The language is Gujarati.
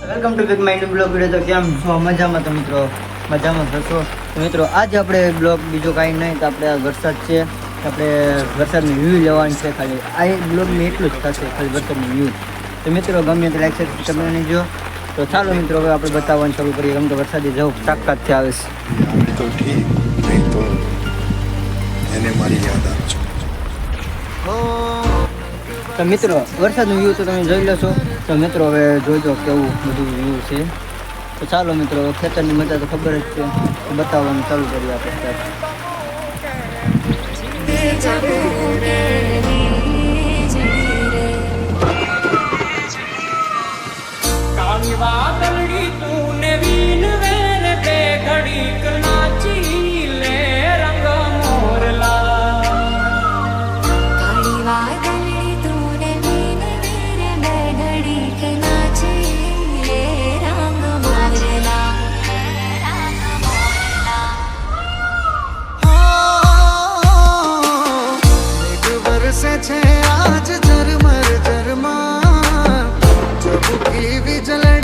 Welcome to back my new blog video. તો કેમ છો? મજામાં? તો મિત્રો મજામાં થશો. તો મિત્રો આજે આપણે બ્લોગ બીજો કાંઈ નહીં, તો આપણે આ વરસાદ છે, આપણે વરસાદની વ્યૂ લેવાની છે. ખાલી આ બ્લોગમાં એટલું જ થશે, ખાલી વરસાદની વ્યૂ. તો મિત્રો ગમે તે લાઈક સબસ્ક્રાઈબ કરવાની જો. તો ચાલો મિત્રો હવે આપણે બતાવવાનું શરૂ કરીએ. ગમે તો વરસાદી જવું તાકાતથી આવે છે. તો ઠીક નહીં તો એને મારી યાદ આપજો. તો મિત્રો વરસાદનું વ્યૂ તો તમે જોઈ લેશો. તો મિત્રો હવે જોઈજો કેવું બધું વ્યૂ છે. તો ચાલો મિત્રો ખેતરની મજા તો ખબર જ છે, તો બતાવવાનું ચાલુ કરીએ આપણે. आज झरमर झरमार चबुकी भी जले